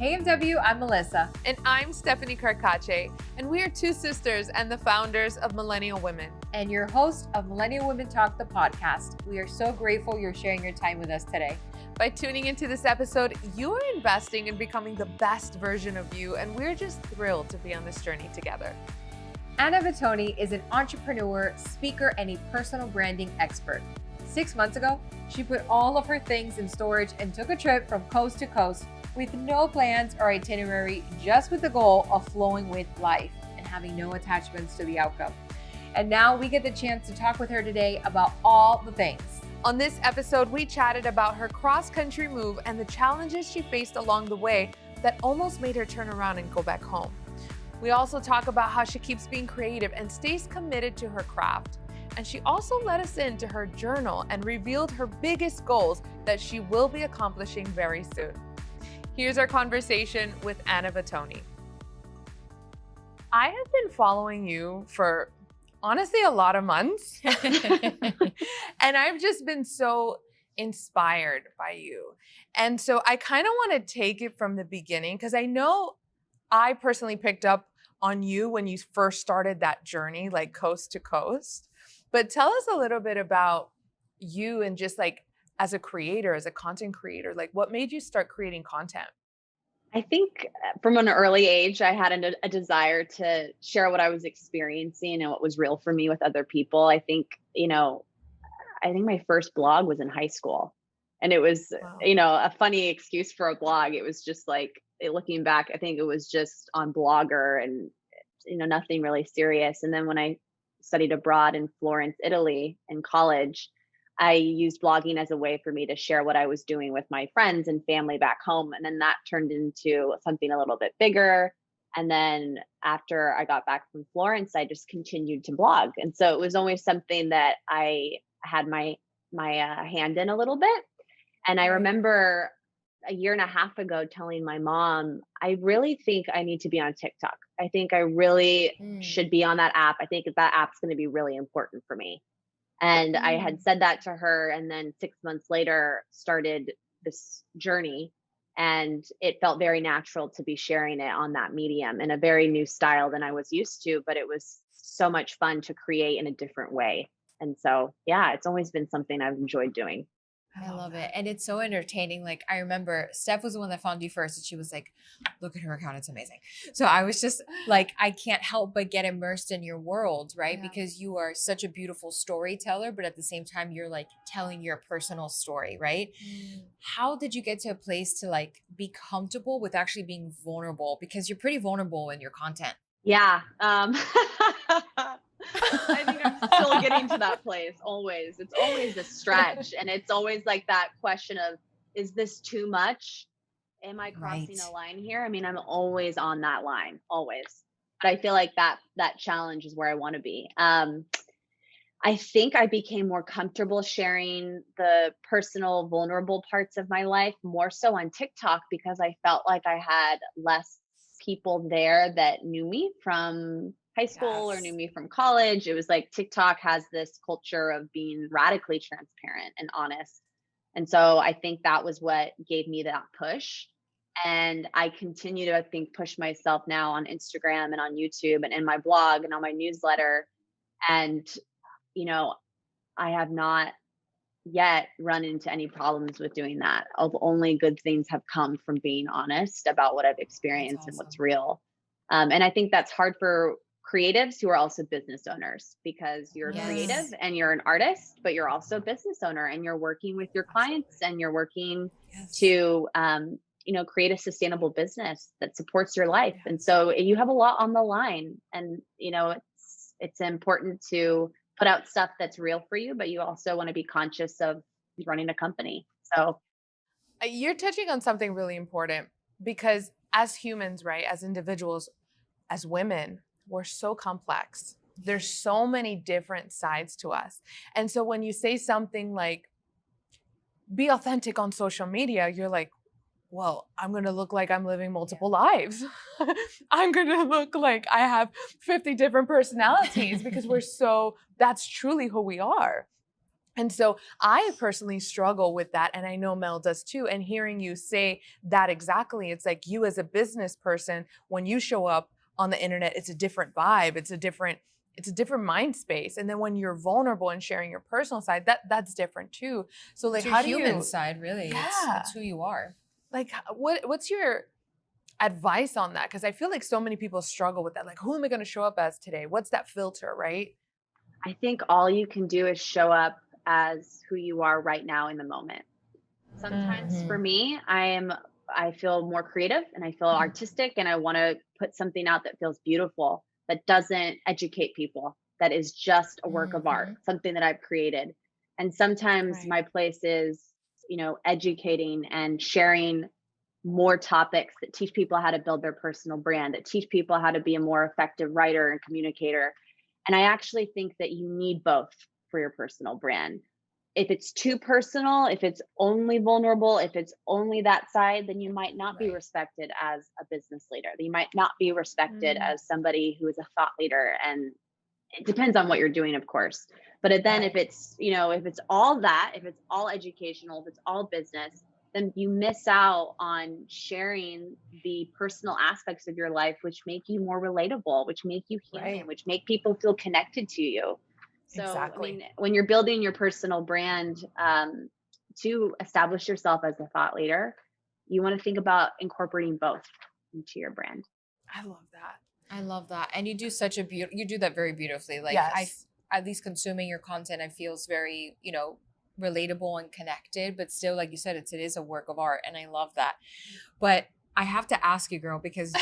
KMW, I'm Melissa. And I'm Stephanie Carcache, and we are two sisters and the founders of Millennial Women. And your host of Millennial Women Talk, the podcast. We are so grateful you're sharing your time with us today. By tuning into this episode, you are investing in becoming the best version of you, and we're just thrilled to be on this journey together. Anna Vatuone is an entrepreneur, speaker, and a personal branding expert. 6 months ago, she put all of her things in storage and took a trip from coast to coast with no plans or itinerary, just with the goal of flowing with life and having no attachments to the outcome. And now we get the chance to talk with her today about all the things. On this episode, we chatted about her cross-country move and the challenges she faced along the way that almost made her turn around and go back home. We also talk about how she keeps being creative and stays committed to her craft. And she also let us into her journal and revealed her biggest goals that she will be accomplishing very soon. Here's our conversation with Anna Vatuone. I have been following you for honestly a lot of months. And I've just been so inspired by you. And so I kind of want to take it from the beginning because I know I personally picked up on you when you first started that journey, like coast to coast. But tell us a little bit about you and just like as a creator, as a content creator, like what made you start creating content? I think from an early age, I had a desire to share what I was experiencing and what was real for me with other people. I think my first blog was in high school, and it was, Wow. a funny excuse for a blog. It was just like, looking back, I think it was just on Blogger and, nothing really serious. And then when I studied abroad in Florence, Italy in college, I used blogging as a way for me to share what I was doing with my friends and family back home. And then that turned into something a little bit bigger. And then after I got back from Florence, I just continued to blog. And so it was always something that I had my hand in a little bit. And I remember a year and a half ago telling my mom, I really think I need to be on TikTok. I think I really should be on that app. I think that app's going to be really important for me. And I had said that to her, and then 6 months later started this journey, and it felt very natural to be sharing it on that medium in a very new style than I was used to, but it was so much fun to create in a different way. And so, yeah, it's always been something I've enjoyed doing. I love it. And it's so entertaining. Like, I remember Steph was the one that found you first, and she was like, look at her account. It's amazing. So I was just like, I can't help but get immersed in your world, right? Yeah. Because you are such a beautiful storyteller, but at the same time, you're like telling your personal story, right? How did you get to a place to like be comfortable with actually being vulnerable? Because you're pretty vulnerable in your content. Yeah. I think I'm still getting to that place always. It's always a stretch. And it's always like that question of, is this too much? Am I crossing Right. a line here? I mean, I'm always on that line, always. But I feel like that challenge is where I want to be. I think I became more comfortable sharing the personal, vulnerable parts of my life more so on TikTok because I felt like I had less people there that knew me from high school or knew me from college. It was like TikTok has this culture of being radically transparent and honest. And so I think that was what gave me that push. And I continue to, I think, push myself now on Instagram and on YouTube and in my blog and on my newsletter. And, I have not yet run into any problems with doing that. Only good things have come from being honest about what I've experienced and what's real. And I think that's hard for creatives who are also business owners because you're a creative and you're an artist, but you're also a business owner and you're working with your clients and you're working to, create a sustainable business that supports your life. And so you have a lot on the line, and, it's important to put out stuff that's real for you, but you also want to be conscious of running a company. So You're touching on something really important because as humans, right, as individuals, as women, we're so complex. There's so many different sides to us. And so when you say something like, be authentic on social media, you're like, well, I'm going to look like I'm living multiple lives. I'm going to look like I have 50 different personalities because that's truly who we are. And so I personally struggle with that. And I know Mel does too. And hearing you say that exactly, it's like you as a business person, when you show up on the internet, it's a different vibe. It's a different mind space. And then when you're vulnerable and sharing your personal side, that's different too. So like, It's your how do human you, side, really. yeah, It's who you are. like what's your advice on that? Because I feel like so many people struggle with that. Like, who am I going to show up as today? What's that filter, right? I think all you can do is show up as who you are right now in the moment. Sometimes for Mhm. me, I feel more creative and I feel artistic and I want to put something out that feels beautiful, that doesn't educate people, that is just a work of art, Mhm. something that I've created. And sometimes Right. my place is, educating and sharing more topics that teach people how to build their personal brand, that teach people how to be a more effective writer and communicator. And I actually think that you need both for your personal brand. If it's too personal, if it's only vulnerable, if it's only that side, then you might not be Right. respected as a business leader. You might not be respected Mm, as somebody who is a thought leader. And it depends on what you're doing, of course. But then if Right. it's, if it's all that, if it's all educational, if it's all business, then you miss out on sharing the personal aspects of your life, which make you more relatable, which make you human, right. which make people feel connected to you. So, I Exactly. mean, when you're building your personal brand, to establish yourself as a thought leader, you want to think about incorporating both into your brand. I love that. I love that. And you do such a you do that very beautifully. Like Yes. at least consuming your content, I feels very, relatable and connected, but still, like you said, it is a work of art. And I love that. But I have to ask you, girl, because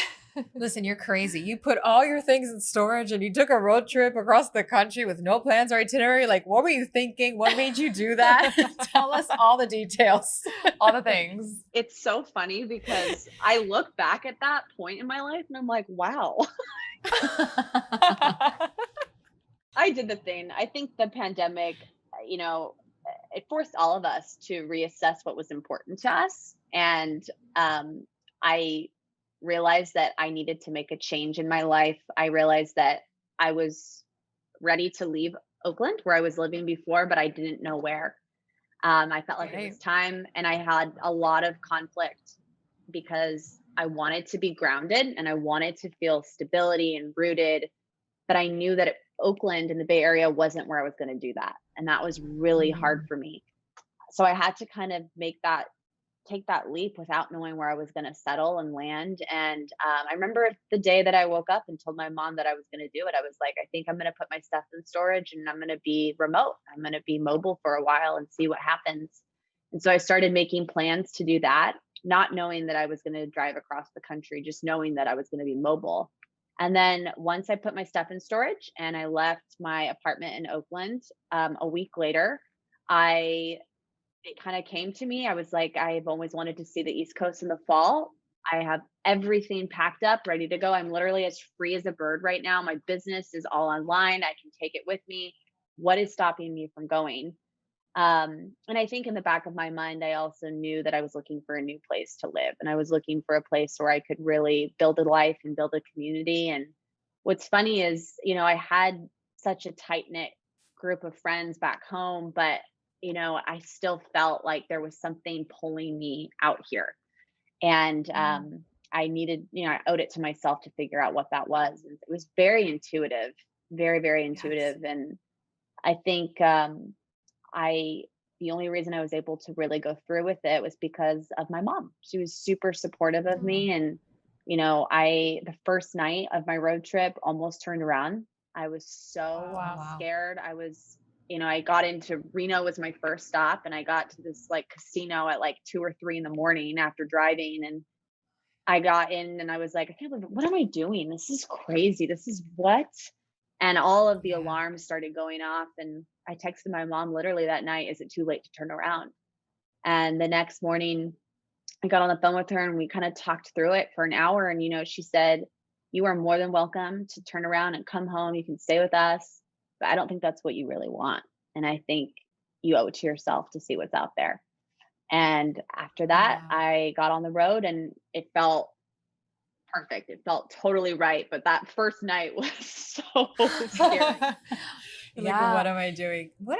listen, you're crazy. You put all your things in storage and you took a road trip across the country with no plans or itinerary. Like, what were you thinking? What made you do that? Tell us all the details. All the things. It's so funny because I look back at that point in my life and I'm like, wow, I did the thing. I think the pandemic, you know, it forced all of us to reassess what was important to us. And I realized that I needed to make a change in my life. I realized that I was ready to leave Oakland, where I was living before, but I didn't know where. I felt like it was Right. time, and I had a lot of conflict because I wanted to be grounded and I wanted to feel stability and rooted, but I knew that Oakland in the Bay Area wasn't where I was going to do that. And that was really hard Mm, for me. So I had to kind of take that leap without knowing where I was going to settle and land. And I remember the day that I woke up and told my mom that I was going to do it. I was like, I think I'm going to put my stuff in storage and I'm going to be remote. I'm going to be mobile for a while and see what happens. And so I started making plans to do that, not knowing that I was going to drive across the country, just knowing that I was going to be mobile. And then once I put my stuff in storage and I left my apartment in Oakland, a week later, I it kind of came to me. I was like, I've always wanted to see the East Coast in the fall. I have everything packed up, ready to go. I'm literally as free as a bird right now. My business is all online. I can take it with me. What is stopping me from going? And I think in the back of my mind, I also knew that I was looking for a new place to live. And I was looking for a place where I could really build a life and build a community. And what's funny is, I had such a tight knit group of friends back home, but, I still felt like there was something pulling me out here. And Mm, I needed, I owed it to myself to figure out what that was. And it was very intuitive, very, very yes. intuitive. And I think I the only reason I was able to really go through with it was because of my mom. She was super supportive of Oh, me. And, I the first night of my road trip almost turned around. I was so oh, wow. wow. scared. I got into Reno was my first stop and I got to this like casino at like 2 or 3 in the morning after driving. And I got in and I was like, I can't believe it. What am I doing? This is crazy. This is what? And all of the Yeah. alarms started going off. And I texted my mom literally that night, is it too late to turn around? And the next morning, I got on the phone with her and we kind of talked through it for an hour. And, she said, you are more than welcome to turn around and come home. You can stay with us. But I don't think that's what you really want. And I think you owe it to yourself to see what's out there. And after that, Wow. I got on the road and it felt perfect. It felt totally right. But that first night was so scary. Like, Yeah. what am I doing? What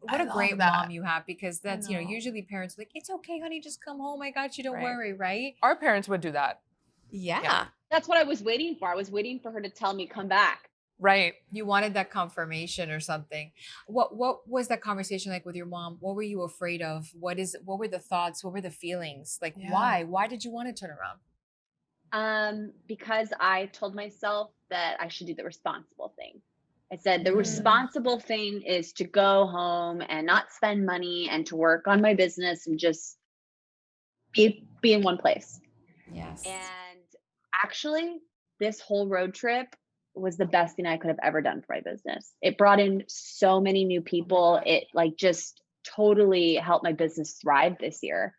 I a love great that. mom you have, because that's, know. usually parents are like, it's okay, honey, just come home. I got you. Don't Right. worry, right? Our parents would do that. Yeah. That's what I was waiting for. I was waiting for her to tell me, come back. Right. You wanted that confirmation or something. What was that conversation like with your mom? What were you afraid of? What were the thoughts? What were the feelings? Like, Yeah. why did you want to turn around? Because I told myself that I should do the responsible thing. I said the Mm. responsible thing is to go home and not spend money and to work on my business and just be in one place. Yes. And actually, this whole road trip was the best thing I could have ever done for my business. It brought in so many new people. It like just totally helped my business thrive this year.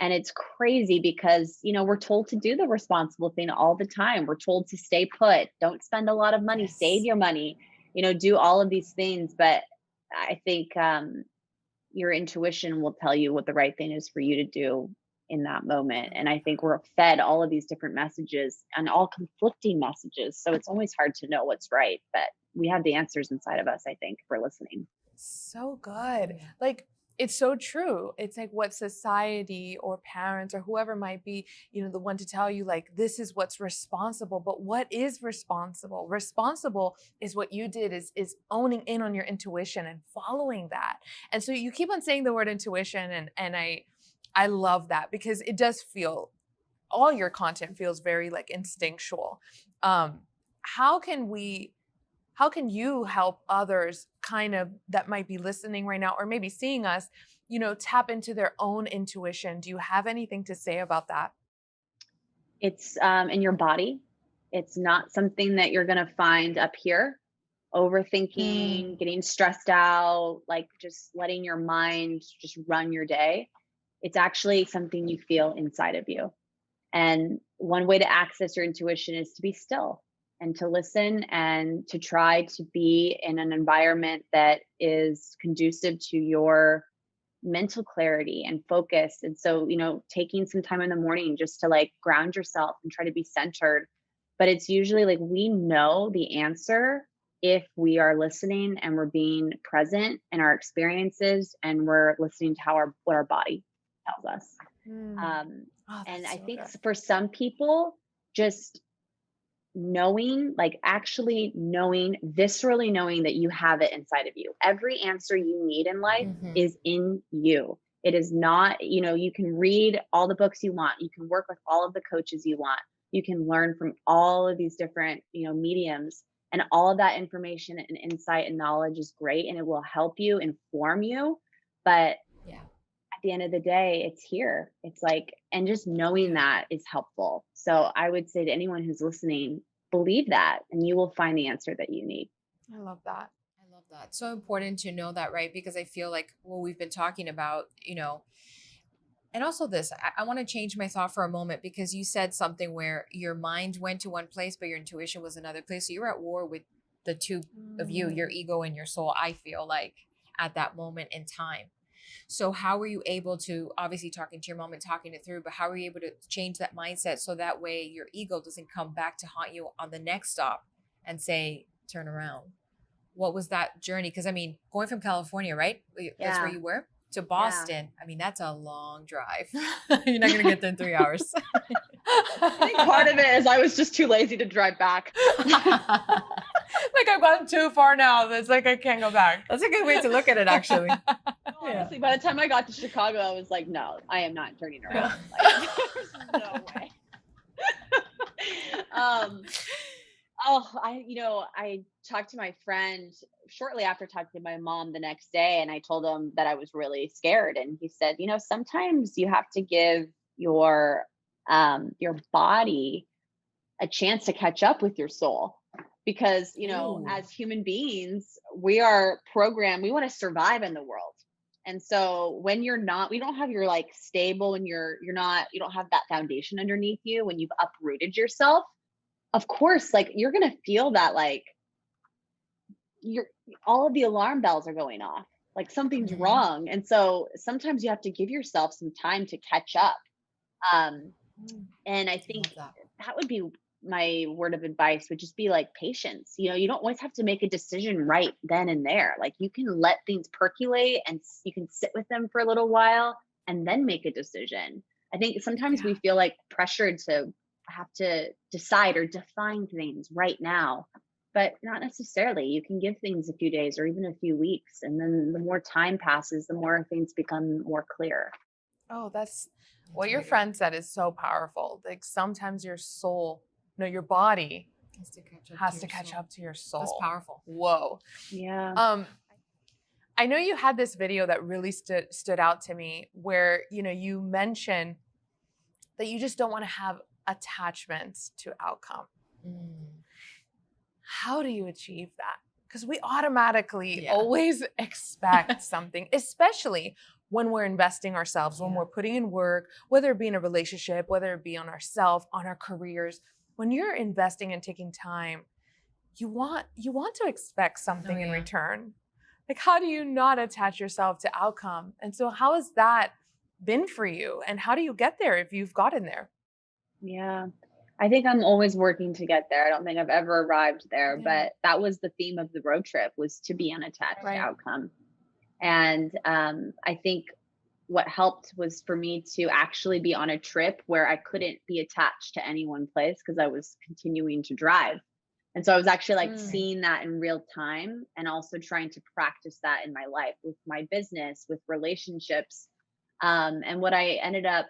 And it's crazy because, we're told to do the responsible thing all the time. We're told to stay put, don't spend a lot of money, Yes. save your money, do all of these things. But I think your intuition will tell you what the right thing is for you to do in that moment. And I think we're fed all of these different messages and all conflicting messages. So it's always hard to know what's right, but we have the answers inside of us, I think, if we're listening. So good. Like, it's so true. It's like what society or parents or whoever might be, the one to tell you, like, this is what's responsible. But what is responsible? Responsible is what you did, is owning in on your intuition and following that. And so you keep on saying the word intuition, and I love that, because it does feel, all your content feels very like instinctual. How can you help others kind of that might be listening right now or maybe seeing us, tap into their own intuition? Do you have anything to say about that? It's in your body. It's not something that you're going to find up here. Overthinking, getting stressed out, like just letting your mind just run your day. It's actually something you feel inside of you. And one way to access your intuition is to be still and to listen and to try to be in an environment that is conducive to your mental clarity and focus. And so, taking some time in the morning just to like ground yourself and try to be centered. But it's usually like we know the answer if we are listening and we're being present in our experiences and we're listening to what our body tells us. And I think for some people, just knowing, like actually knowing, viscerally knowing that you have it inside of you. Every answer you need in life is in you. It is not, you can read all the books you want. You can work with all of the coaches you want. You can learn from all of these different, mediums, and all of that information and insight and knowledge is great. And it will help you, inform you. But at the end of the day, it's here. It's like, and just knowing that is helpful. So I would say to anyone who's listening, believe that and you will find the answer that you need. I love that. I love that. So important to know that, right? Because I feel like what we've been talking about, and also this, I want to change my thought for a moment, because you said something where your mind went to one place, but your intuition was another place. So you were at war with the two of you, your ego and your soul, I feel like, at that moment in time. So how were you able to, obviously talking to your mom and talking it through, but how were you able to change that mindset so that way your ego doesn't come back to haunt you on the next stop and say, turn around? What was that journey? Because going from California, right? That's where you were, to Boston. That's a long drive. You're not going to get there in 3 hours. I think part of it is I was just too lazy to drive back. Like, I've gone too far now. It's like I can't go back. That's a good way to look at it, actually. Honestly, by the time I got to Chicago, I was like, no, I am not turning around. Like, there's no way. I talked to my friend shortly after talking to my mom the next day, and I told him that I was really scared. And he said, sometimes you have to give your body a chance to catch up with your soul. Because, as human beings, we are programmed, we want to survive in the world. And so when we don't have your like stable, and you don't have that foundation underneath you, when you've uprooted yourself, of course, like you're going to feel that like all of the alarm bells are going off, like something's wrong. And so sometimes you have to give yourself some time to catch up. And I think that would be my word of advice would just be like patience. You don't always have to make a decision right then and there. Like you can let things percolate and you can sit with them for a little while and then make a decision. I think sometimes we feel like pressured to have to decide or define things right now, but not necessarily. You can give things a few days or even a few weeks. And then the more time passes, the more things become more clear. Oh, that's what your friend said is so powerful. Like sometimes your soul, your body has to catch up to your soul. That's powerful. Whoa. Yeah. I know you had this video that really stood out to me where, you mentioned that you just don't want to have attachments to outcome. How do you achieve that? Because we automatically always expect something, especially when we're investing ourselves, when we're putting in work, whether it be in a relationship, whether it be on ourselves, on our careers. When you're investing and taking time, you want to expect something in return. Like, how do you not attach yourself to outcome? And so how has that been for you? And how do you get there if you've gotten there? Yeah. I think I'm always working to get there. I don't think I've ever arrived there, but that was the theme of the road trip, was to be unattached to outcome. And I think what helped was for me to actually be on a trip where I couldn't be attached to any one place because I was continuing to drive. And so I was actually like seeing that in real time and also trying to practice that in my life with my business, with relationships. And what I ended up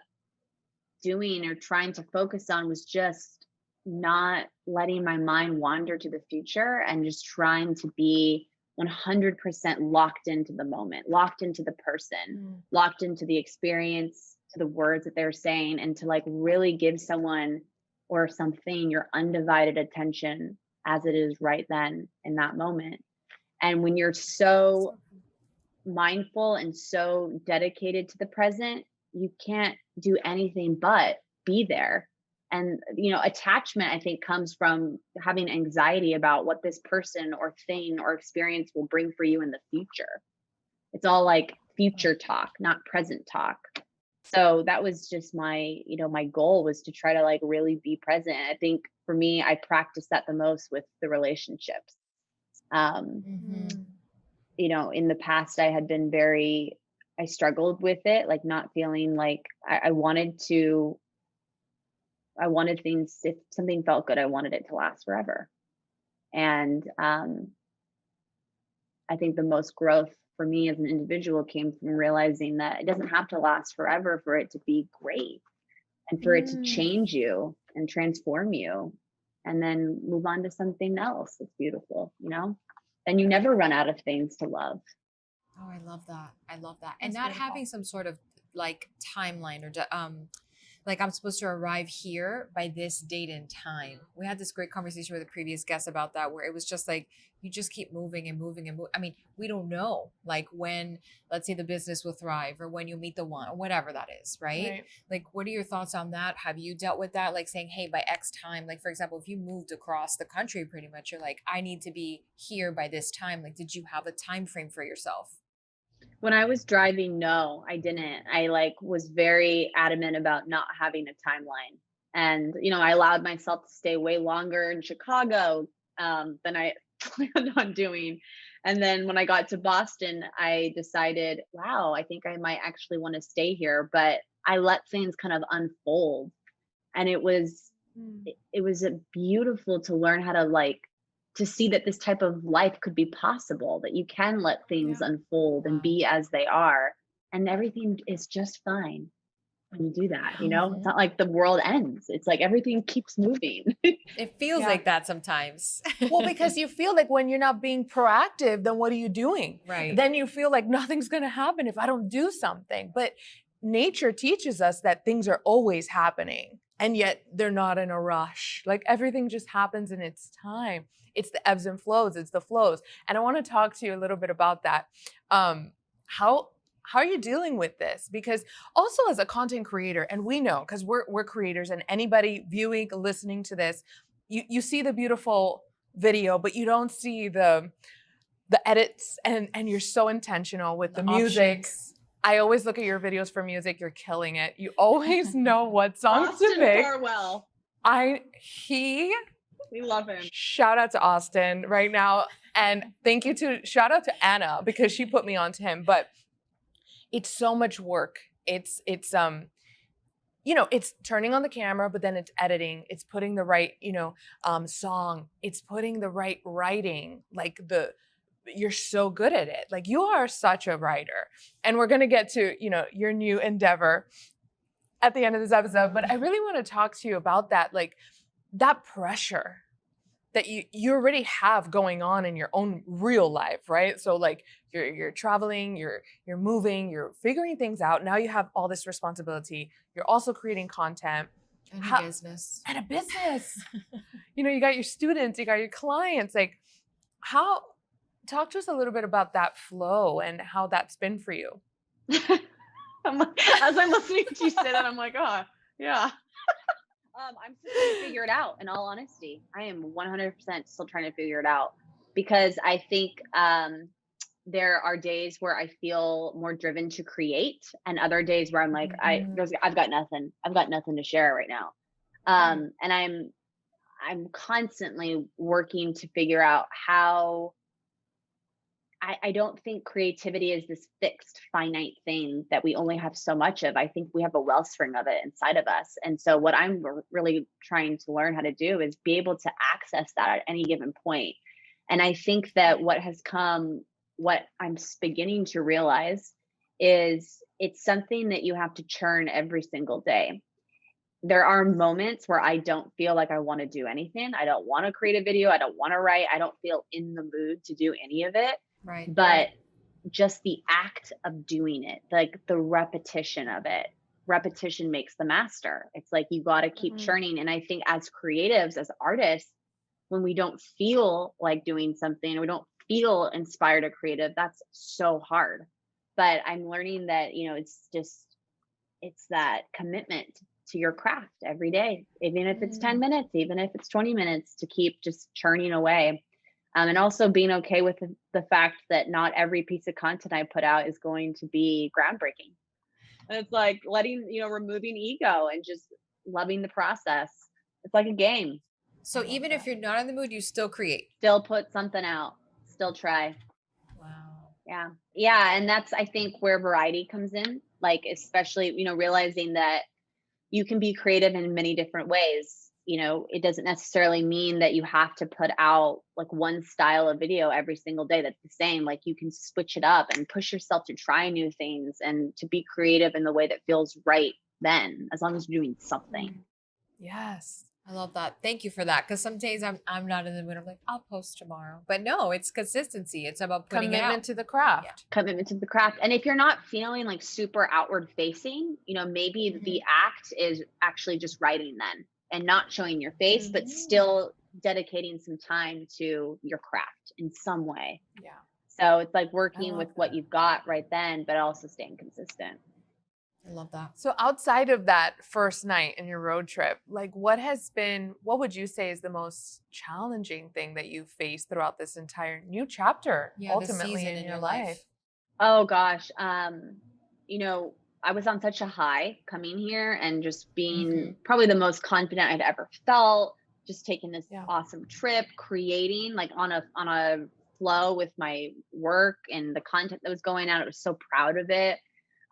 doing or trying to focus on was just not letting my mind wander to the future and just trying to be 100% locked into the moment, locked into the person, locked into the experience, to the words that they're saying, and to like really give someone or something your undivided attention as it is right then in that moment. And when you're so mindful and so dedicated to the present, you can't do anything but be there. And, attachment, I think, comes from having anxiety about what this person or thing or experience will bring for you in the future. It's all like future talk, not present talk. So that was just my goal, was to try to like really be present. I think for me, I practice that the most with the relationships. In the past, I struggled with it, like not feeling like I wanted things, if something felt good, I wanted it to last forever. And I think the most growth for me as an individual came from realizing that it doesn't have to last forever for it to be great and for it to change you and transform you and then move on to something else that's beautiful, and you never run out of things to love. Oh, I love that. And not having some sort of like timeline or like I'm supposed to arrive here by this date and time. We had this great conversation with a previous guest about that, where it was just like, you just keep moving and moving and moving. I mean, we don't know like when, let's say, the business will thrive or when you'll meet the one or whatever that is, right? Like, what are your thoughts on that? Have you dealt with that? Like saying, hey, by X time, like for example, if you moved across the country, pretty much, you're like, I need to be here by this time. Like, did you have a time frame for yourself? When I was driving, no, I didn't. I was very adamant about not having a timeline. And, I allowed myself to stay way longer in Chicago than I planned on doing. And then when I got to Boston, I decided, wow, I think I might actually want to stay here. But I let things kind of unfold. And it was beautiful to learn how to to see that this type of life could be possible, that you can let things unfold and be as they are. And everything is just fine when you do that. It's not like the world ends. It's like everything keeps moving. It feels like that sometimes. Well, because you feel like when you're not being proactive, then what are you doing? Right. Then you feel like nothing's going to happen if I don't do something. But nature teaches us that things are always happening, and yet they're not in a rush. Like everything just happens in its time. It's the ebbs and flows. It's the flows. And I want to talk to you a little bit about that. How are you dealing with this? Because also as a content creator, and we know, because we're creators, and anybody viewing, listening to this, you see the beautiful video, but you don't see the edits, and you're so intentional with the music. Options. I always look at your videos for music. You're killing it. You always know what songs to pick. Farwell. We love him. Shout out to Austin right now. And shout out to Anna because she put me onto him. But it's so much work. It's it's turning on the camera, but then it's editing. It's putting the right, song. It's putting the right writing. You're so good at it. Like, you are such a writer. And we're gonna get to, your new endeavor at the end of this episode. But I really want to talk to you about that, like that pressure that you already have going on in your own real life, right? So like you're traveling, you're moving, you're figuring things out. Now you have all this responsibility. You're also creating content. And a business. And a business. You got your students, you got your clients. Like, talk to us a little bit about that flow and how that's been for you. As I'm listening to you say that, I'm like, oh, yeah. I'm still trying to figure it out, in all honesty. I am 100% still trying to figure it out, because I think there are days where I feel more driven to create, and other days where I'm like, I've got nothing. I've got nothing to share right now. And I'm constantly working to figure out how. I don't think creativity is this fixed, finite thing that we only have so much of. I think we have a wellspring of it inside of us. And so what I'm really trying to learn how to do is be able to access that at any given point. And I think that what I'm beginning to realize is it's something that you have to churn every single day. There are moments where I don't feel like I want to do anything. I don't want to create a video. I don't want to write. I don't feel in the mood to do any of it. Right. But just the act of doing it, like the repetition of it, repetition makes the master. It's like, you got to keep churning. And I think as creatives, as artists, when we don't feel like doing something, or we don't feel inspired or creative, that's so hard. But I'm learning that, it's that commitment to your craft every day, even if it's 10 minutes, even if it's 20 minutes, to keep just churning away. And also being okay with the fact that not every piece of content I put out is going to be groundbreaking. And it's like removing ego and just loving the process. It's like a game. So even if you're not in the mood, you still create. Still put something out. Still try. Wow. Yeah. Yeah. And that's, I think, where variety comes in. Like, especially, realizing that you can be creative in many different ways. It doesn't necessarily mean that you have to put out like one style of video every single day that's the same. Like, you can switch it up and push yourself to try new things and to be creative in the way that feels right then, as long as you're doing something. Yes. I love that. Thank you for that. Because some days I'm not in the mood. I'm like, I'll post tomorrow. But no, it's consistency. It's about putting commitment it to the craft. Yeah. Commitment to the craft. And if you're not feeling like super outward facing, maybe the act is actually just writing then, and not showing your face, but still dedicating some time to your craft in some way. Yeah. So it's like working with what you've got right then, but also staying consistent. I love that. So outside of that first night in your road trip, like what would you say is the most challenging thing that you've faced throughout this entire new chapter, ultimately in your life? Oh gosh. I was on such a high coming here and just being probably the most confident I'd ever felt, just taking this awesome trip, creating like on a flow with my work and the content that was going out. I was so proud of it.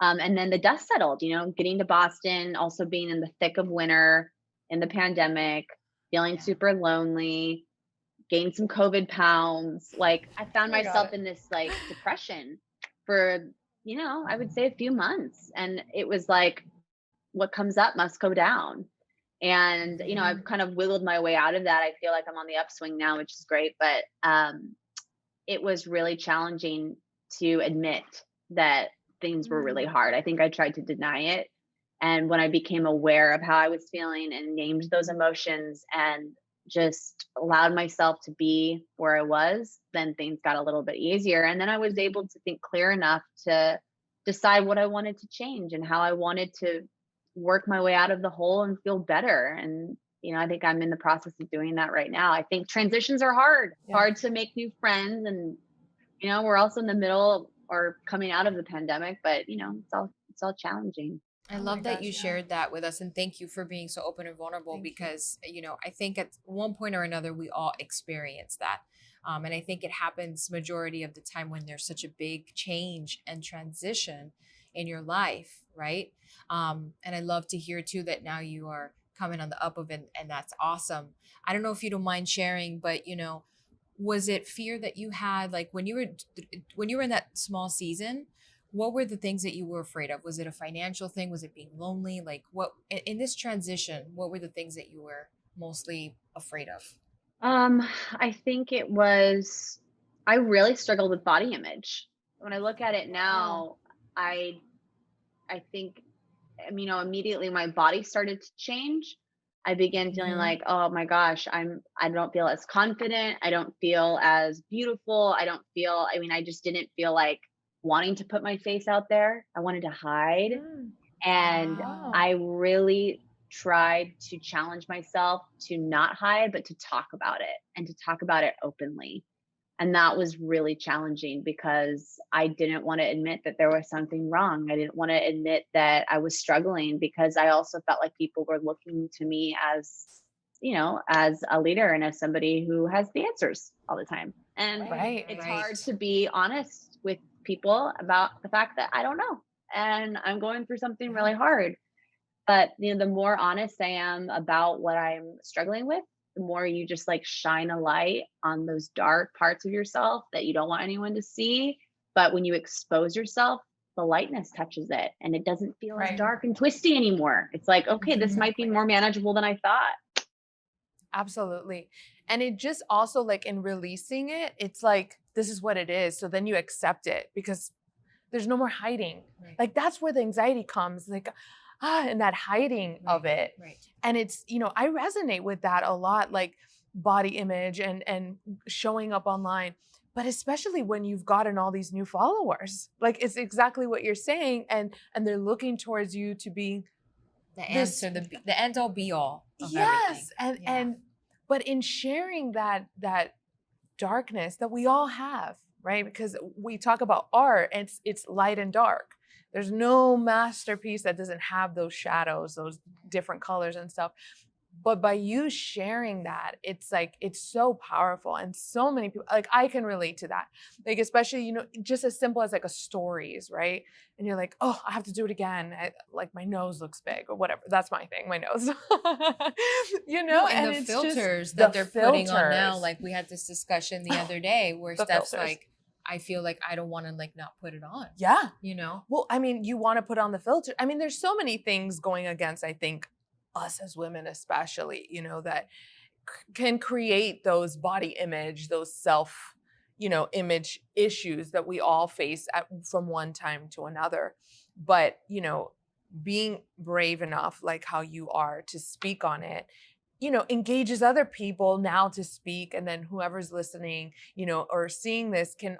And then the dust settled, getting to Boston, also being in the thick of winter in the pandemic, feeling super lonely, gained some COVID pounds. Like, I found myself in this like depression for, I would say a few months. And it was like, what comes up must go down. And, I've kind of wiggled my way out of that. I feel like I'm on the upswing now, which is great. But it was really challenging to admit that things were really hard. I think I tried to deny it. And when I became aware of how I was feeling and named those emotions and just allowed myself to be where I was, then things got a little bit easier. And then I was able to think clear enough to decide what I wanted to change and how I wanted to work my way out of the hole and feel better. And, I think I'm in the process of doing that right now. I think transitions are hard, hard to make new friends. And, we're also in the middle or coming out of the pandemic, but, it's all challenging. I Oh my love that you gosh, yeah. shared that with us, and thank you for being so open and vulnerable Thank you. because, I think at one point or another, we all experience that. And I think it happens majority of the time when there's such a big change and transition in your life, right? And I love to hear too that now you are coming on the up of it, and that's awesome. I don't know if you don't mind sharing, but was it fear that you had like when you were in that small season? What were the things that you were afraid of? Was it a financial thing? Was it being lonely? Like what in this transition, what were the things that you were mostly afraid of? Um, I think it was I really struggled with body image. When I look at it Wow. now, I I think immediately my body started to change. I began feeling Hmm. like, oh my gosh, I don't feel as confident. I don't feel as beautiful. I just didn't feel like wanting to put my face out there. I wanted to hide. Mm, And Wow. I really tried to challenge myself to not hide, but to talk about it and to talk about it openly. And that was really challenging because I didn't want to admit that there was something wrong. I didn't want to admit that I was struggling because I also felt like people were looking to me as a leader and as somebody who has the answers all the time. And Right. right. it's Right. hard to be honest with people about the fact that I don't know and I'm going through something Yeah. really hard. But, the more honest I am about what I'm struggling with, the more you just like shine a light on those dark parts of yourself that you don't want anyone to see. But when you expose yourself, the lightness touches it and it doesn't feel as Right. dark and twisty anymore. It's like, okay, this might be Exactly. more manageable than I thought. Absolutely. And it just also like in releasing it, it's like, this is what it is. So then you accept it because there's no more hiding. Right. Like that's where the anxiety comes, like, and that hiding of Right. it. Right. And it's, I resonate with that a lot, like body image and showing up online. But especially when you've gotten all these new followers, like it's exactly what you're saying, and they're looking towards you to be The this. answer, the end all be all of everything. Yes, and Yeah. and but in sharing that darkness that we all have, right? Because we talk about art, and it's light and dark. There's no masterpiece that doesn't have those shadows, those different colors and stuff. But by you sharing that, it's like it's so powerful, and so many people, like I can relate to that. Like especially just as simple as like a stories, right? And you're like, oh, I have to do it again. Like my nose looks big or whatever. That's my thing, my nose. No, and And the it's just filters the that they're putting on now, filters. like we had this discussion the other day where The Steph's filters. like, I feel like I don't want to like not put it on, Yeah. you know? Well, I mean, you want to put on the filter. I mean, there's so many things going against, I think, us as women, especially, that can create those body image, those self, image issues that we all face from one time to another. But, being brave enough, like how you are, to speak on it, engages other people now to speak. And then whoever's listening, or seeing this can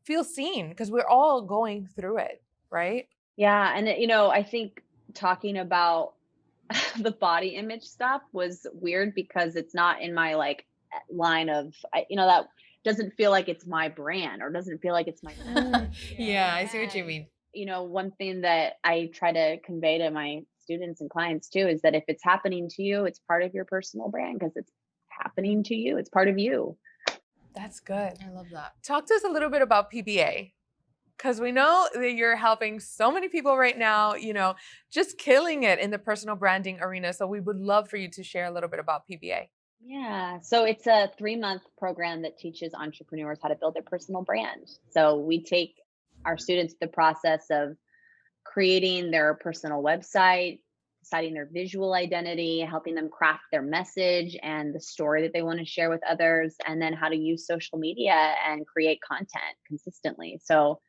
feel seen because we're all going through it, right? Yeah. And, I think talking about the body image stuff was weird because it's not in my like line of, that doesn't feel like it's my brand or doesn't feel like it's my Mm, Yeah, I see what you And, mean. one thing that I try to convey to my students and clients too is that if it's happening to you, it's part of your personal brand because it's happening to you. It's part of you. that's good. I love that. Talk to us a little bit about PBA. Because we know that you're helping so many people right now, just killing it in the personal branding arena. So we would love for you to share a little bit about PBA. Yeah. So it's a 3-month program that teaches entrepreneurs how to build their personal brand. So we take our students through the process of creating their personal website, deciding their visual identity, helping them craft their message and the story that they want to share with others, and then how to use social media and create content consistently. So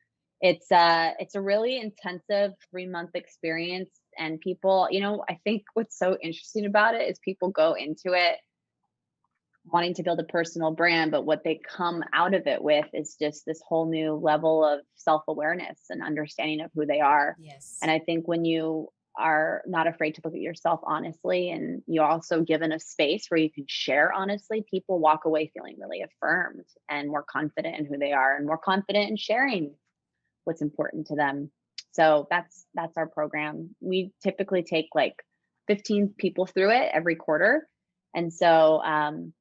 it's a really intensive 3-month experience. And people, I think what's so interesting about it is people go into it wanting to build a personal brand, but what they come out of it with is just this whole new level of self-awareness and understanding of who they are. Yes. And I think when you are not afraid to look at yourself honestly and you're also given a space where you can share honestly, people walk away feeling really affirmed and more confident in who they are and more confident in sharing what's important to them. So that's our program. We typically take like 15 people through it every quarter. And so,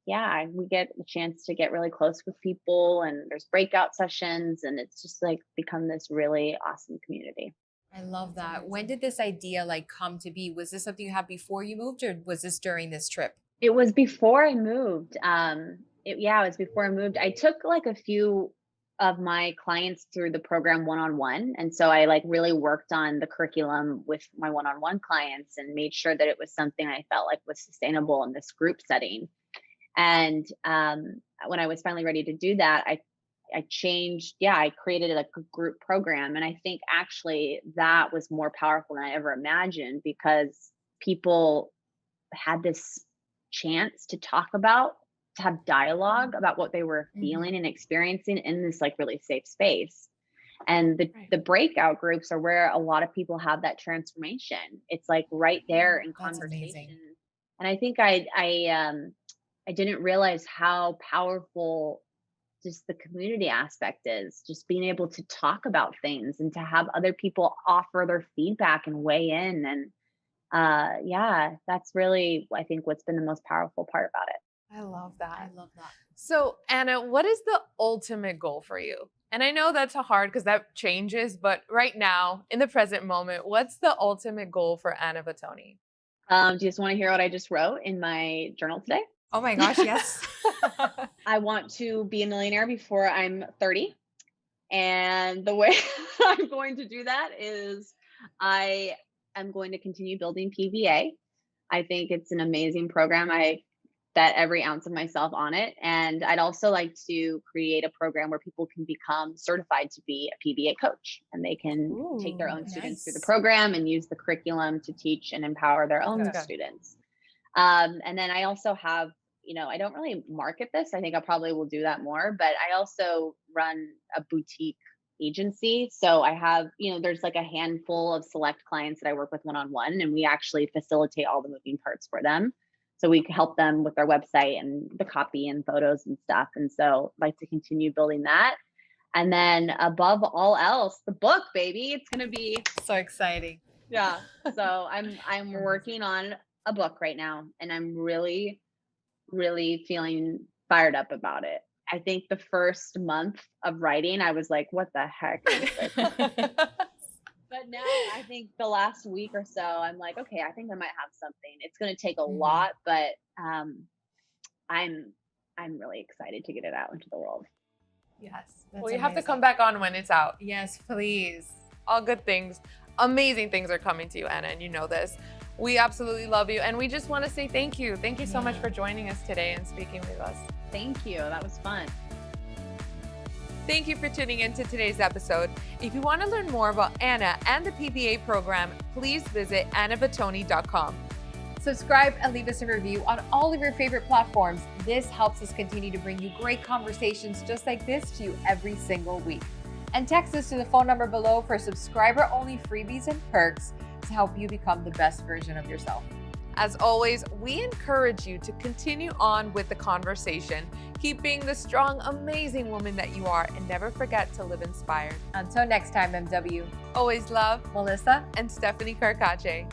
yeah, we get a chance to get really close with people, and there's breakout sessions, and it's just like become this really awesome community. I love that. When did this idea like come to be? Was this something you had before you moved, or was this during this trip? It was before I moved. Yeah, it was before I moved. I took like a few of my clients through the program one-on-one. And so I like really worked on the curriculum with my one-on-one clients and made sure that it was something I felt like was sustainable in this group setting. And when I was finally ready to do that, I changed, yeah, I created like a group program. And I think actually that was more powerful than I ever imagined, because people had this chance to talk about, to have dialogue about what they were feeling and experiencing in this like really safe space. And the breakout groups are where a lot of people have that transformation. It's like right there in That's conversation. amazing. And I think I didn't realize how powerful just the community aspect is, just being able to talk about things and to have other people offer their feedback and weigh in. And yeah, that's really, I think, what's been the most powerful part about it. I love that. I love that. So, Anna, what is the ultimate goal for you? And I know that's hard because that changes, but right now, in the present moment, what's the ultimate goal for Anna Vatuone? Do you just want to hear what I just wrote in my journal today? Oh my gosh, yes. I want to be a millionaire before I'm 30. And the way I'm going to do that is I am going to continue building PBA. I think it's an amazing program. I bet every ounce of myself on it. And I'd also like to create a program where people can become certified to be a PBA coach, and they can take their own students through the program and use the curriculum to teach and empower their own students. And then I also have, I don't really market this. I think I probably will do that more, but I also run a boutique agency. So I have, there's like a handful of select clients that I work with one-on-one, and we actually facilitate all the moving parts for them. So we help them with their website and the copy and photos and stuff. And so I'd like to continue building that. And then above all else, the book, baby, it's going to be So exciting. yeah. So I'm working on a book right now, and I'm really, really feeling fired up about it. I think the first month of writing, I was like, what the heck is this? But now I think the last week or so, I'm like, okay, I think I might have something. It's going to take a lot, but I'm really excited to get it out into the world. Yes. Well, you have to come back on when it's out. Yes, please. All good things, amazing things are coming to you, Anna, and you know this. We absolutely love you, and we just want to say thank you. Thank you so much for joining us today and speaking with us. Thank you. That was fun. Thank you for tuning into today's episode. If you want to learn more about Anna and the PBA program, please visit annavatuone.com. Subscribe and leave us a review on all of your favorite platforms. This helps us continue to bring you great conversations just like this to you every single week. And text us to the phone number below for subscriber-only freebies and perks to help you become the best version of yourself. As always, we encourage you to continue on with the conversation, keep being the strong, amazing woman that you are, and never forget to live inspired. Until next time, MW. Always love, Melissa and Stephanie Carcache.